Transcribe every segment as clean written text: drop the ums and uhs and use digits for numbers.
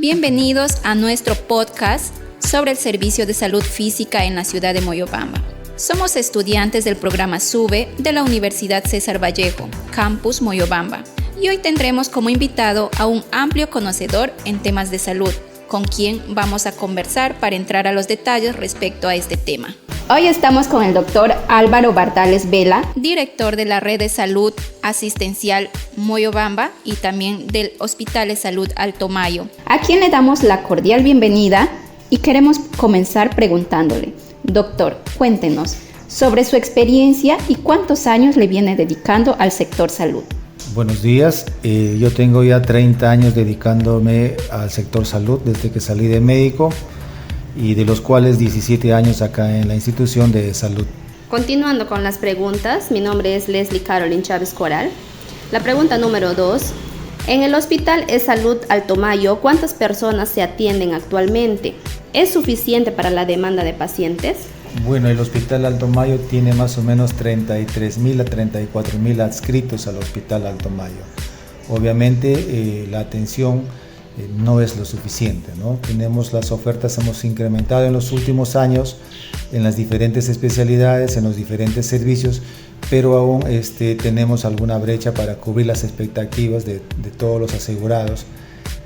Bienvenidos a nuestro podcast sobre el servicio de salud física en la ciudad de Moyobamba. Somos estudiantes del programa SUBE de la Universidad César Vallejo, Campus Moyobamba, y hoy tendremos como invitado a un amplio conocedor en temas de salud, con quien vamos a conversar para entrar a los detalles respecto a este tema. Hoy estamos con el doctor Álvaro Bardales Vela, director de la Red de Salud Asistencial Moyobamba y también del Hospital de Salud Alto Mayo, a quien le damos la cordial bienvenida y queremos comenzar preguntándole: doctor, cuéntenos sobre su experiencia y cuántos años le viene dedicando al sector salud. Buenos días, yo tengo ya 30 años dedicándome al sector salud desde que salí de médico, y de los cuales 17 años acá en la institución de salud. Continuando con las preguntas, mi nombre es Leslie Caroline Chávez Coral. La pregunta número 2. En el Hospital de Salud Alto Mayo, ¿cuántas personas se atienden actualmente? ¿Es suficiente para la demanda de pacientes? Bueno, el Hospital Alto Mayo tiene más o menos 33.000 a 34.000 adscritos al Hospital Alto Mayo. Obviamente la atención no es lo suficiente, ¿no? Tenemos las ofertas, hemos incrementado en los últimos años en las diferentes especialidades, en los diferentes servicios, pero aún tenemos alguna brecha para cubrir las expectativas de todos los asegurados.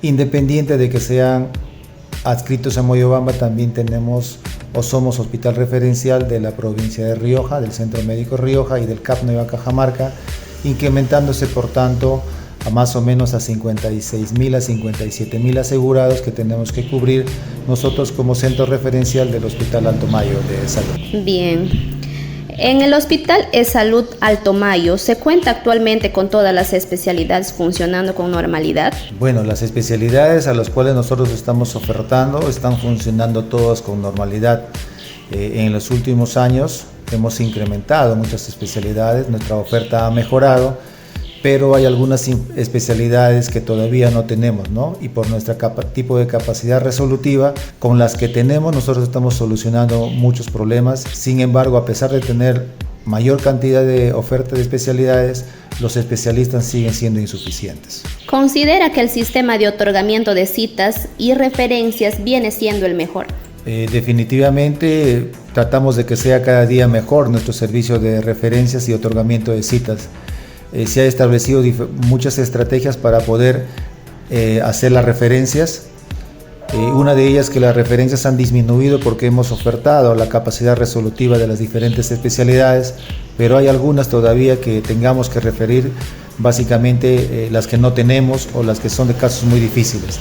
Independiente de que sean adscritos a Moyobamba, también tenemos o somos hospital referencial de la provincia de Rioja, del Centro Médico Rioja y del CAP Nueva Cajamarca, incrementándose por tanto a más o menos a 56.000 a 57.000 asegurados que tenemos que cubrir nosotros como centro referencial del Hospital Alto Mayo de Salud. Bien. En el Hospital de Salud Alto Mayo, ¿se cuenta actualmente con todas las especialidades funcionando con normalidad? Bueno, las especialidades a las cuales nosotros estamos ofertando están funcionando todas con normalidad. En los últimos años hemos incrementado muchas especialidades, nuestra oferta ha mejorado, pero hay algunas especialidades que todavía no tenemos, ¿no? Y por nuestro tipo de capacidad resolutiva con las que tenemos, nosotros estamos solucionando muchos problemas. Sin embargo, a pesar de tener mayor cantidad de oferta de especialidades, los especialistas siguen siendo insuficientes. ¿Considera que el sistema de otorgamiento de citas y referencias viene siendo el mejor? Definitivamente tratamos de que sea cada día mejor nuestro servicio de referencias y otorgamiento de citas. Se ha establecido muchas estrategias para poder hacer las referencias. Una de ellas, que las referencias han disminuido porque hemos ofertado la capacidad resolutiva de las diferentes especialidades, pero hay algunas todavía que tengamos que referir, básicamente las que no tenemos o las que son de casos muy difíciles.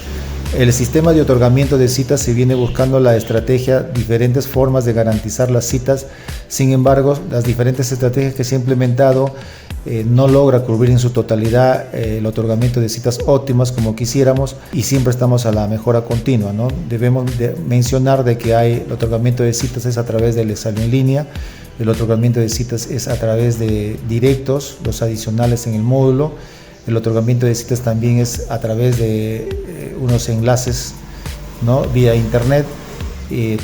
El sistema de otorgamiento de citas, se viene buscando la estrategia, diferentes formas de garantizar las citas. Sin embargo, las diferentes estrategias que se han implementado no logra cubrir en su totalidad el otorgamiento de citas óptimas como quisiéramos, y siempre estamos a la mejora continua, ¿no? Debemos mencionar de que el otorgamiento de citas es a través del examen en línea, el otorgamiento de citas es a través de directos, los adicionales en el módulo, el otorgamiento de citas también es a través de unos enlaces, ¿no?, vía internet.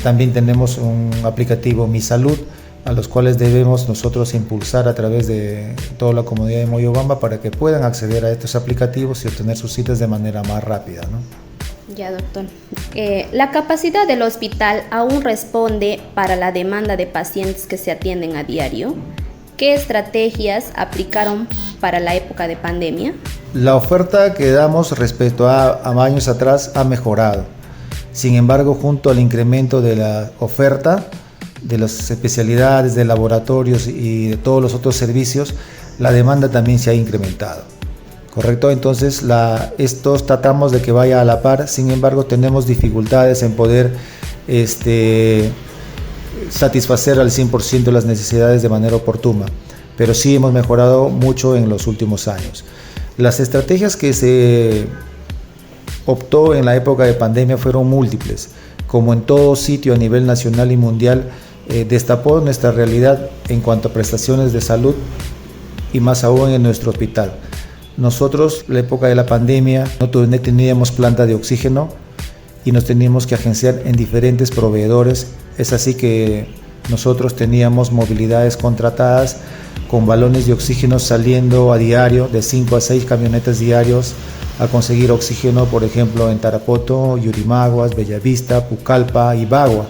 También tenemos un aplicativo Mi Salud, a los cuales debemos nosotros impulsar a través de toda la comunidad de Moyobamba para que puedan acceder a estos aplicativos y obtener sus citas de manera más rápida, ¿no? Ya, doctor. ¿La capacidad del hospital aún responde para la demanda de pacientes que se atienden a diario? ¿Qué estrategias aplicaron para la época de pandemia? La oferta que damos respecto a años atrás ha mejorado. Sin embargo, junto al incremento de la oferta de las especialidades, de laboratorios y de todos los otros servicios, la demanda también se ha incrementado. ¿Correcto? Entonces, estos tratamos de que vaya a la par. Sin embargo, tenemos dificultades en poder satisfacer al 100% las necesidades de manera oportuna, pero sí hemos mejorado mucho en los últimos años. Las estrategias que se optó en la época de pandemia fueron múltiples. Como en todo sitio a nivel nacional y mundial, destapó nuestra realidad en cuanto a prestaciones de salud, y más aún en nuestro hospital. Nosotros, en la época de la pandemia, no teníamos planta de oxígeno y nos teníamos que agenciar en diferentes proveedores. Es así que nosotros teníamos movilidades contratadas con balones de oxígeno saliendo a diario, de 5 a 6 camionetas diarios a conseguir oxígeno, por ejemplo, en Tarapoto, Yurimaguas, Bellavista, Pucallpa y Bagua.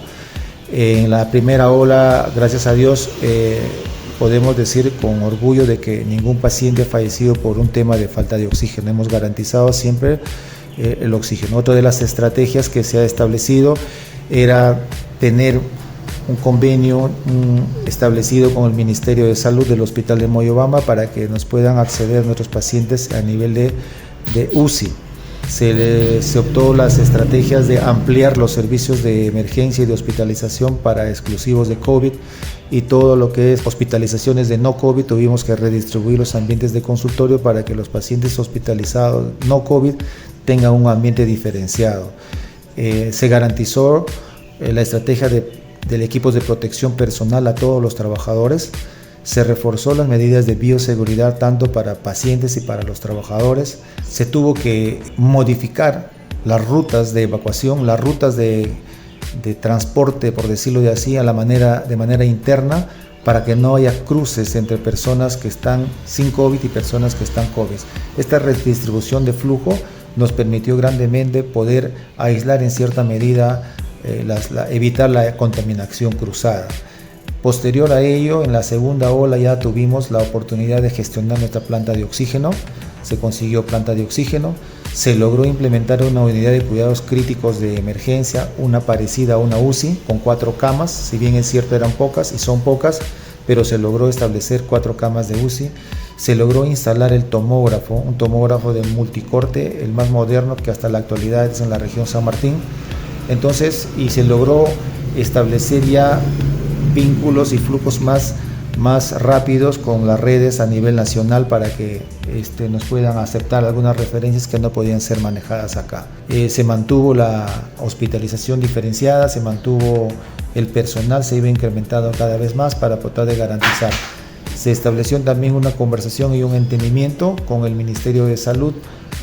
En la primera ola, gracias a Dios, podemos decir con orgullo de que ningún paciente ha fallecido por un tema de falta de oxígeno. Hemos garantizado siempre el oxígeno. Otra de las estrategias que se ha establecido era tener un convenio establecido con el Ministerio de Salud del Hospital de Moyobamba para que nos puedan acceder nuestros pacientes a nivel de UCI. Se optó las estrategias de ampliar los servicios de emergencia y de hospitalización para exclusivos de COVID, y todo lo que es hospitalizaciones de no COVID tuvimos que redistribuir los ambientes de consultorio para que los pacientes hospitalizados no COVID tengan un ambiente diferenciado. Se garantizó la estrategia del equipo de protección personal a todos los trabajadores. Se reforzó las medidas de bioseguridad tanto para pacientes y para los trabajadores. Se tuvo que modificar las rutas de evacuación, las rutas de transporte, por decirlo de así, de manera interna, para que no haya cruces entre personas que están sin COVID y personas que están COVID. Esta redistribución de flujo nos permitió grandemente poder aislar en cierta medida, evitar la contaminación cruzada. Posterior a ello, en la segunda ola ya tuvimos la oportunidad de gestionar nuestra planta de oxígeno. Se consiguió planta de oxígeno, se logró implementar una unidad de cuidados críticos de emergencia, una parecida a una UCI, con 4 camas, si bien es cierto eran pocas y son pocas, pero se logró establecer 4 camas de UCI. Se logró instalar el tomógrafo, un tomógrafo de multicorte, el más moderno que hasta la actualidad es en la región San Martín. Entonces, y se logró establecer ya vínculos y flujos más rápidos con las redes a nivel nacional para que nos puedan aceptar algunas referencias que no podían ser manejadas acá. Se mantuvo la hospitalización diferenciada, se mantuvo el personal, se iba incrementando cada vez más para tratar de garantizar. Se estableció también una conversación y un entendimiento con el Ministerio de Salud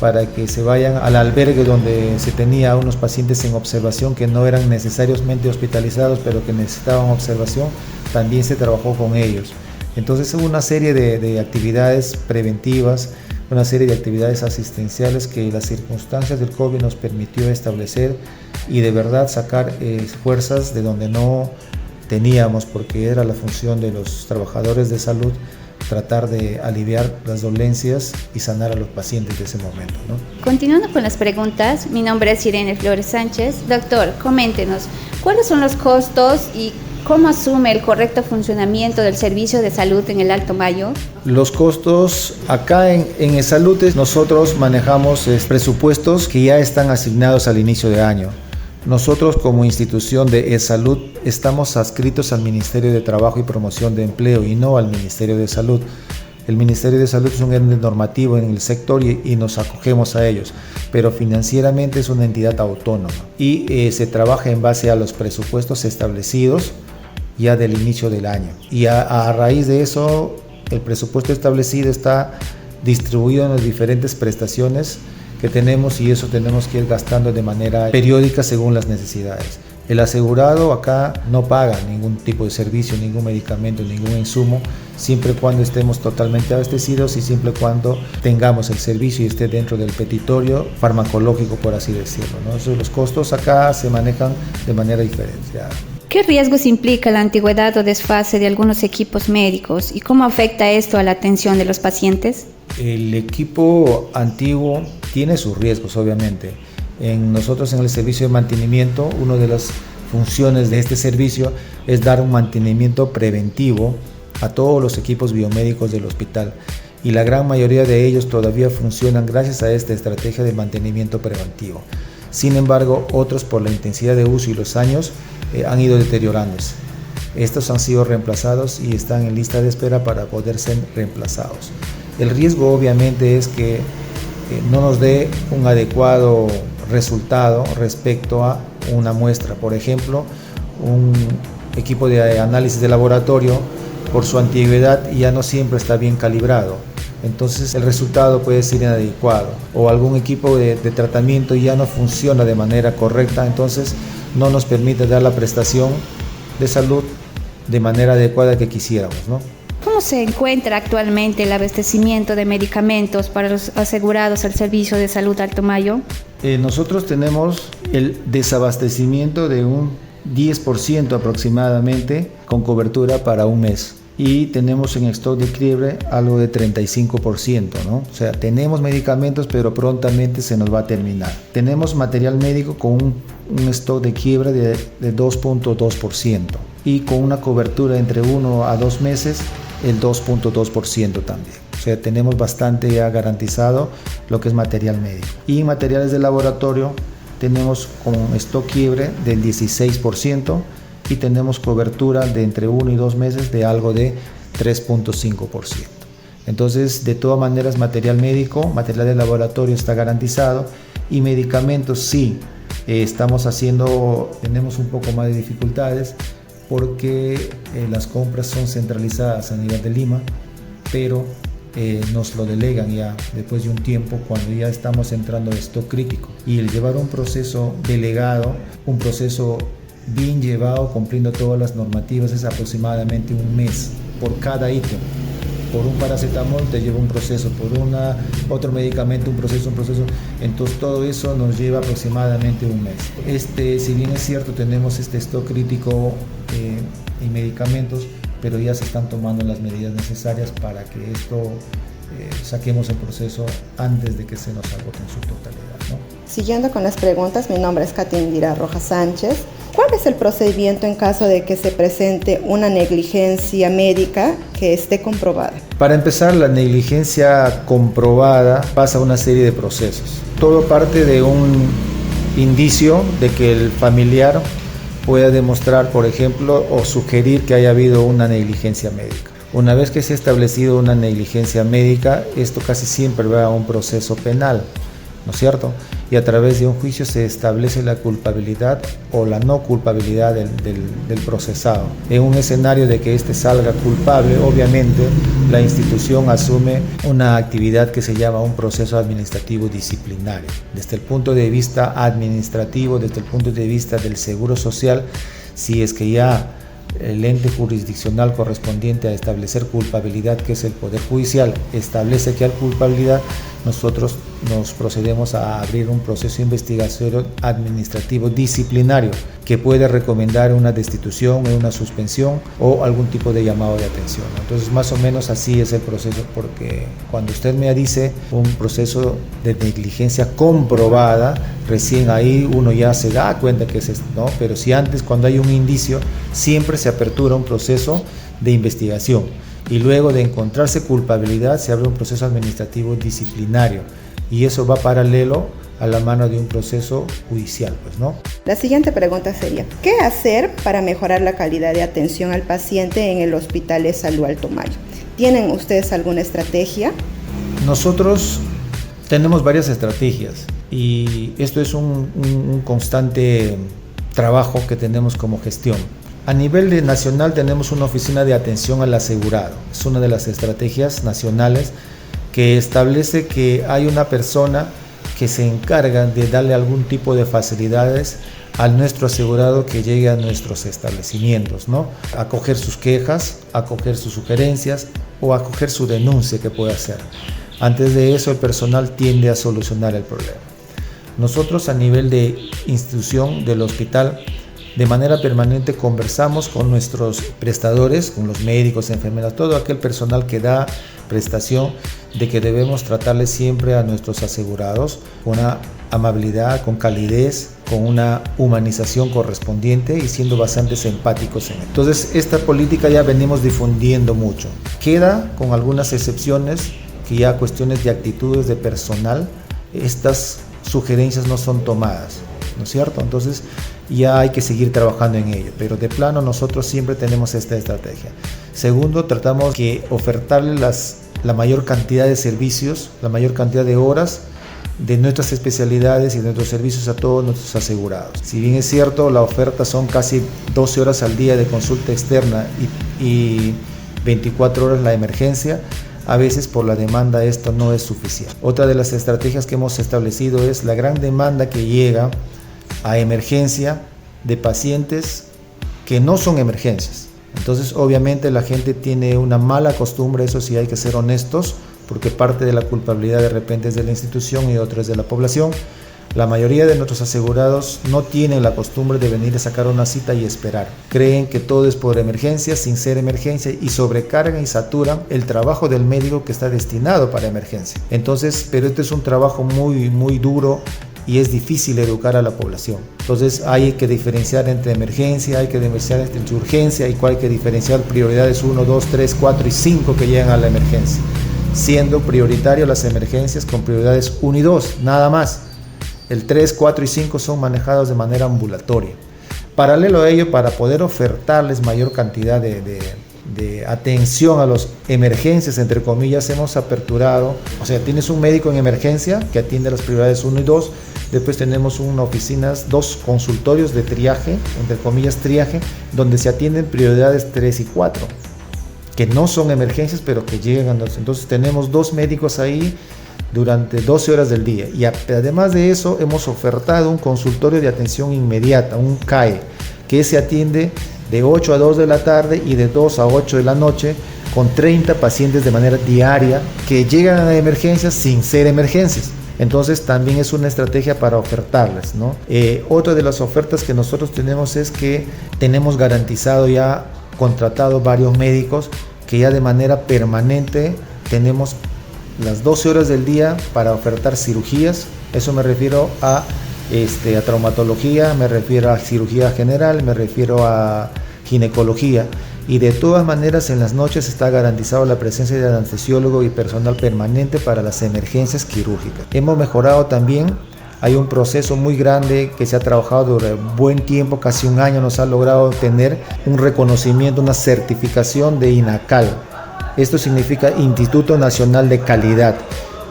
para que se vayan al albergue donde se tenía unos pacientes en observación que no eran necesariamente hospitalizados, pero que necesitaban observación. También se trabajó con ellos. Entonces hubo una serie de actividades preventivas, una serie de actividades asistenciales que las circunstancias del COVID nos permitió establecer y de verdad sacar fuerzas de donde no teníamos, porque era la función de los trabajadores de salud tratar de aliviar las dolencias y sanar a los pacientes de ese momento, ¿no? Continuando con las preguntas, mi nombre es Irene Flores Sánchez. Doctor, coméntenos, ¿cuáles son los costos y cómo asume el correcto funcionamiento del servicio de salud en el Alto Mayo? Los costos acá en Salud nosotros manejamos presupuestos que ya están asignados al inicio de año. Nosotros como institución de salud estamos adscritos al Ministerio de Trabajo y Promoción de Empleo y no al Ministerio de Salud. El Ministerio de Salud es un ente normativo en el sector y nos acogemos a ellos, pero financieramente es una entidad autónoma y se trabaja en base a los presupuestos establecidos ya del inicio del año. Y a raíz de eso, el presupuesto establecido está distribuido en las diferentes prestaciones que tenemos y eso tenemos que ir gastando de manera periódica según las necesidades. El asegurado acá no paga ningún tipo de servicio, ningún medicamento, ningún insumo, siempre y cuando estemos totalmente abastecidos y siempre y cuando tengamos el servicio y esté dentro del petitorio farmacológico, por así decirlo, ¿no? Entonces, los costos acá se manejan de manera diferenciada. ¿Qué riesgos implica la antigüedad o desfase de algunos equipos médicos y cómo afecta esto a la atención de los pacientes? El equipo antiguo tiene sus riesgos, obviamente. Nosotros en el servicio de mantenimiento, una de las funciones de este servicio es dar un mantenimiento preventivo a todos los equipos biomédicos del hospital y la gran mayoría de ellos todavía funcionan gracias a esta estrategia de mantenimiento preventivo. Sin embargo, otros por la intensidad de uso y los años han ido deteriorándose. Estos han sido reemplazados y están en lista de espera para poder ser reemplazados. El riesgo obviamente es que no nos dé un adecuado resultado respecto a una muestra. Por ejemplo, un equipo de análisis de laboratorio, por su antigüedad, ya no siempre está bien calibrado. Entonces el resultado puede ser inadecuado. O algún equipo de tratamiento ya no funciona de manera correcta, entonces no nos permite dar la prestación de salud de manera adecuada que quisiéramos, ¿no? ¿cómo se encuentra actualmente el abastecimiento de medicamentos para los asegurados al Servicio de Salud Alto Mayo? Nosotros tenemos el desabastecimiento de un 10% aproximadamente con cobertura para un mes. Y tenemos en stock de quiebre algo de 35%, ¿no? O sea, tenemos medicamentos, pero prontamente se nos va a terminar. Tenemos material médico con un stock de quiebre de 2.2% y con una cobertura entre 1 a 2 meses el 2.2% también. O sea, tenemos bastante ya garantizado lo que es material médico. Y materiales de laboratorio tenemos con stock quiebre del 16%. Y tenemos cobertura de entre 1 y 2 meses de algo de 3.5%. Entonces, de todas maneras, material médico, material de laboratorio está garantizado y medicamentos sí, tenemos un poco más de dificultades porque las compras son centralizadas a nivel de Lima, pero nos lo delegan ya después de un tiempo cuando ya estamos entrando en stock crítico. Y el llevar un proceso delegado, un proceso bien llevado, cumpliendo todas las normativas, es aproximadamente un mes por cada ítem. Por un paracetamol te lleva un proceso, por otro medicamento un proceso. Entonces todo eso nos lleva aproximadamente un mes. Si bien es cierto, tenemos este stock crítico y medicamentos, pero ya se están tomando las medidas necesarias para que saquemos el proceso antes de que se nos agote en su totalidad, ¿no? Siguiendo con las preguntas, mi nombre es Katy Indira Rojas Sánchez. ¿Cuál es el procedimiento en caso de que se presente una negligencia médica que esté comprobada? Para empezar, la negligencia comprobada pasa una serie de procesos. Todo parte de un indicio de que el familiar pueda demostrar, por ejemplo, o sugerir que haya habido una negligencia médica. Una vez que se ha establecido una negligencia médica, esto casi siempre va a un proceso penal, ¿no es cierto? Y a través de un juicio se establece la culpabilidad o la no culpabilidad del procesado. En un escenario de que éste salga culpable, obviamente la institución asume una actividad que se llama un proceso administrativo disciplinario. Desde el punto de vista administrativo, desde el punto de vista del seguro social, si es que ya el ente jurisdiccional correspondiente a establecer culpabilidad, que es el Poder Judicial, establece que hay culpabilidad, nosotros nos procedemos a abrir un proceso investigatorio administrativo disciplinario que puede recomendar una destitución, una suspensión o algún tipo de llamado de atención. Entonces, más o menos así es el proceso, porque cuando usted me dice un proceso de negligencia comprobada, recién ahí uno ya se da cuenta que es esto, ¿no? Pero si antes, cuando hay un indicio, siempre se apertura un proceso de investigación y luego de encontrarse culpabilidad se abre un proceso administrativo disciplinario y eso va paralelo a la mano de un proceso judicial, pues, ¿no? La siguiente pregunta sería, ¿qué hacer para mejorar la calidad de atención al paciente en el Hospital de Salud Alto Mayo? ¿Tienen ustedes alguna estrategia? Nosotros tenemos varias estrategias y esto es un constante trabajo que tenemos como gestión. A nivel nacional tenemos una oficina de atención al asegurado. Es una de las estrategias nacionales que establece que hay una persona que se encarga de darle algún tipo de facilidades a nuestro asegurado que llegue a nuestros establecimientos, ¿no? Acoger sus quejas, acoger sus sugerencias o acoger su denuncia que pueda hacer. Antes de eso, el personal tiende a solucionar el problema. Nosotros, a nivel de institución del hospital, de manera permanente conversamos con nuestros prestadores, con los médicos, enfermeras, todo aquel personal que da prestación, de que debemos tratarles siempre a nuestros asegurados con una amabilidad, con calidez, con una humanización correspondiente y siendo bastante empáticos en él. Entonces, esta política ya venimos difundiendo mucho. Queda con algunas excepciones que ya cuestiones de actitudes de personal, estas sugerencias no son tomadas, ¿no es cierto? Entonces ya hay que seguir trabajando en ello, pero de plano nosotros siempre tenemos esta estrategia. Segundo, tratamos de ofertarle la mayor cantidad de servicios, la mayor cantidad de horas de nuestras especialidades y de nuestros servicios a todos nuestros asegurados. Si bien es cierto, la oferta son casi 12 horas al día de consulta externa y 24 horas la emergencia, a veces por la demanda esto no es suficiente. Otra de las estrategias que hemos establecido es la gran demanda que llega a emergencia de pacientes que no son emergencias, Entonces, obviamente la gente tiene una mala costumbre, eso sí hay que ser honestos, porque parte de la culpabilidad de repente es de la institución y otra es de la población. La mayoría de nuestros asegurados no tienen la costumbre de venir a sacar una cita y esperar. Creen que todo es por emergencia, sin ser emergencia, y sobrecargan y saturan el trabajo del médico que está destinado para emergencia. Entonces, pero este es un trabajo muy duro y es difícil educar a la población. Entonces hay que diferenciar entre emergencia, hay que diferenciar entre urgencia, y hay que diferenciar prioridades 1, 2, 3, 4 y 5 que llegan a la emergencia, siendo prioritario las emergencias con prioridades 1 y 2, nada más. El 3, 4 y 5 son manejados de manera ambulatoria. Paralelo a ello, para poder ofertarles mayor cantidad de atención a las emergencias, entre comillas, hemos aperturado, o sea, tienes un médico en emergencia que atiende las prioridades 1 y 2, después tenemos oficinas, 2 consultorios de triaje, entre comillas triaje, donde se atienden prioridades 3 y 4, que no son emergencias, pero que llegan. Entonces tenemos 2 médicos ahí durante 12 horas del día, y además de eso hemos ofertado un consultorio de atención inmediata, un CAE, que se atiende de 8 a 2 de la tarde y de 2 a 8 de la noche, con 30 pacientes de manera diaria que llegan a emergencias sin ser emergencias. Entonces también es una estrategia para ofertarles, ¿no? Otra de las ofertas que nosotros tenemos es que tenemos garantizado ya, contratado varios médicos que ya de manera permanente tenemos las 12 horas del día para ofertar cirugías. Eso me refiero a traumatología, me refiero a cirugía general, me refiero a ginecología, y de todas maneras en las noches está garantizado la presencia de anestesiólogo y personal permanente para las emergencias quirúrgicas. Hemos mejorado también, hay un proceso muy grande que se ha trabajado durante buen tiempo, casi un año nos ha logrado tener un reconocimiento, una certificación de INACAL. Esto significa Instituto Nacional de Calidad.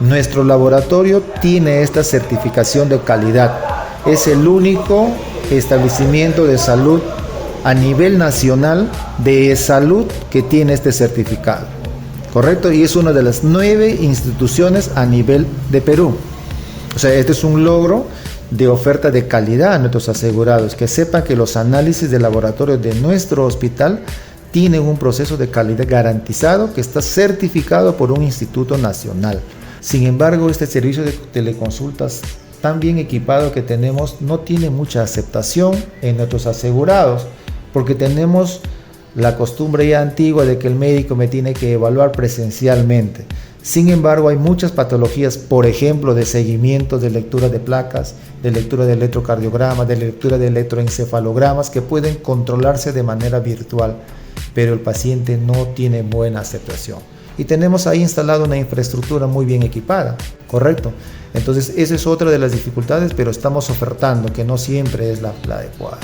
Nuestro laboratorio tiene esta certificación de calidad. Es el único establecimiento de salud a nivel nacional de salud que tiene este certificado, ¿correcto? Y es una de las 9 instituciones a nivel de Perú. O sea, este es un logro de oferta de calidad a nuestros asegurados, que sepan que los análisis de laboratorio de nuestro hospital tienen un proceso de calidad garantizado que está certificado por un instituto nacional. Sin embargo, este servicio de teleconsultas tan bien equipado que tenemos no tiene mucha aceptación en nuestros asegurados, porque tenemos la costumbre ya antigua de que el médico me tiene que evaluar presencialmente. Sin embargo, hay muchas patologías, por ejemplo, de seguimiento, de lectura de placas, de lectura de electrocardiogramas, de lectura de electroencefalogramas, que pueden controlarse de manera virtual, pero el paciente no tiene buena aceptación. Y tenemos ahí instalado una infraestructura muy bien equipada, ¿correcto? Entonces, esa es otra de las dificultades, pero estamos ofertando, que no siempre es la adecuada.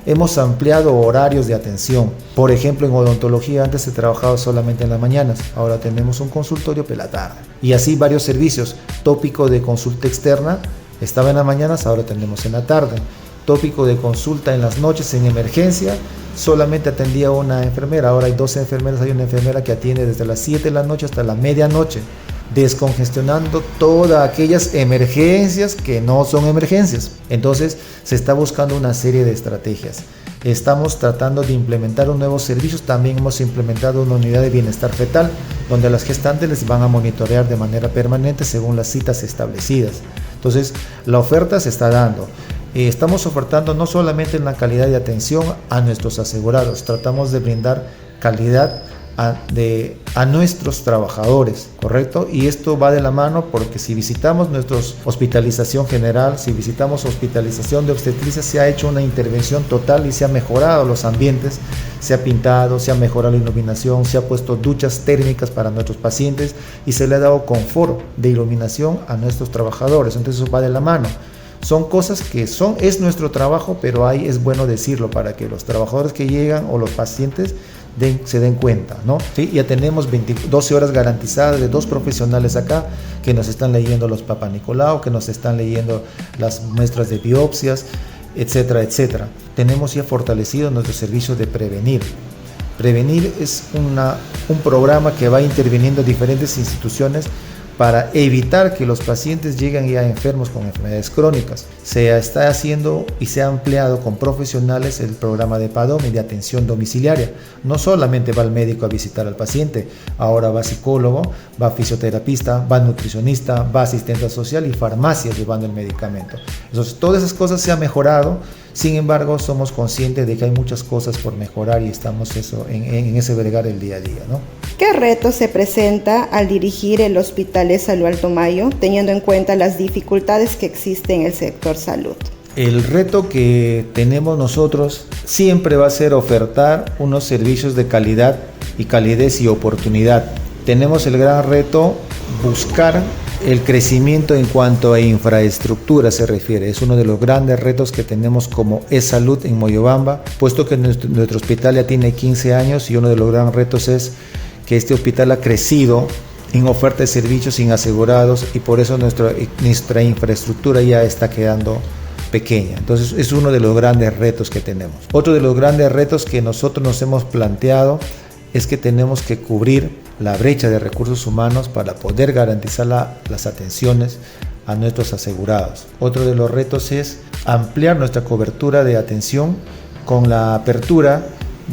Hemos ampliado horarios de atención. Por ejemplo, en odontología antes se trabajaba solamente en las mañanas, ahora tenemos un consultorio por la tarde. Y así varios servicios. Tópico de consulta externa estaba en las mañanas, ahora tenemos en la tarde. Tópico de consulta en las noches en emergencia, solamente atendía una enfermera, ahora hay 12 enfermeras, hay una enfermera que atiende desde las 7 de la noche hasta la medianoche, descongestionando todas aquellas emergencias que no son emergencias. Entonces se está buscando una serie de estrategias. Estamos tratando de implementar nuevos servicios. También hemos implementado una unidad de bienestar fetal, donde a las gestantes les van a monitorear de manera permanente según las citas establecidas. Entonces la oferta se está dando. Estamos ofertando no solamente en la calidad de atención a nuestros asegurados, tratamos de brindar calidad a nuestros trabajadores, ¿correcto? Y esto va de la mano porque si visitamos nuestra hospitalización general, si visitamos hospitalización de obstetricia, se ha hecho una intervención total y se ha mejorado los ambientes, se ha pintado, se ha mejorado la iluminación, se ha puesto duchas térmicas para nuestros pacientes y se le ha dado confort de iluminación a nuestros trabajadores. Entonces eso va de la mano. Son cosas que es nuestro trabajo, pero es bueno decirlo para que los trabajadores que llegan o los pacientes se den cuenta, ¿no? ¿Sí? Ya tenemos 12 horas garantizadas de 2 profesionales acá que nos están leyendo los Papa Nicolau, que nos están leyendo las muestras de biopsias, etcétera, etcétera. Tenemos ya fortalecido nuestro servicio de prevenir. Prevenir es un programa que va interviniendo en diferentes instituciones para evitar que los pacientes lleguen ya enfermos con enfermedades crónicas. Se está haciendo y se ha ampliado con profesionales el programa de PADOMI, de atención domiciliaria. No solamente va el médico a visitar al paciente, ahora va psicólogo, va fisioterapista, va nutricionista, va asistente social y farmacia llevando el medicamento. Entonces, todas esas cosas se han mejorado. Sin embargo, somos conscientes de que hay muchas cosas por mejorar y estamos en ese bregar el día a día, ¿no? ¿Qué reto se presenta al dirigir el Hospital de Salud Alto Mayo, teniendo en cuenta las dificultades que existen en el sector salud? El reto que tenemos nosotros siempre va a ser ofertar unos servicios de calidad y calidez y oportunidad. Tenemos el gran reto buscar el crecimiento en cuanto a infraestructura se refiere. Es uno de los grandes retos que tenemos como e-salud en Moyobamba, puesto que nuestro hospital ya tiene 15 años y uno de los grandes retos es que este hospital ha crecido en oferta de servicios sin asegurados y por eso nuestra infraestructura ya está quedando pequeña. Entonces es uno de los grandes retos que tenemos. Otro de los grandes retos que nosotros nos hemos planteado es que tenemos que cubrir la brecha de recursos humanos para poder garantizar las atenciones a nuestros asegurados. Otro de los retos es ampliar nuestra cobertura de atención con la apertura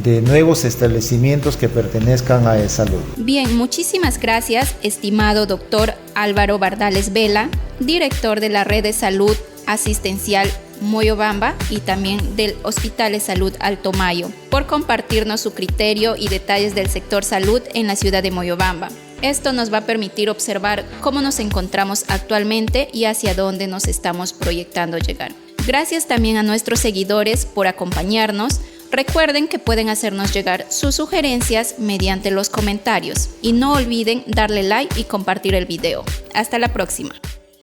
de nuevos establecimientos que pertenezcan a e-salud. Bien, muchísimas gracias, estimado doctor Álvaro Bardales Vela, director de la Red de Salud Asistencial Moyobamba y también del Hospital de Salud Alto Mayo, por compartirnos su criterio y detalles del sector salud en la ciudad de Moyobamba. Esto nos va a permitir observar cómo nos encontramos actualmente y hacia dónde nos estamos proyectando llegar. Gracias también a nuestros seguidores por acompañarnos. Recuerden que pueden hacernos llegar sus sugerencias mediante los comentarios y no olviden darle like y compartir el video. Hasta la próxima.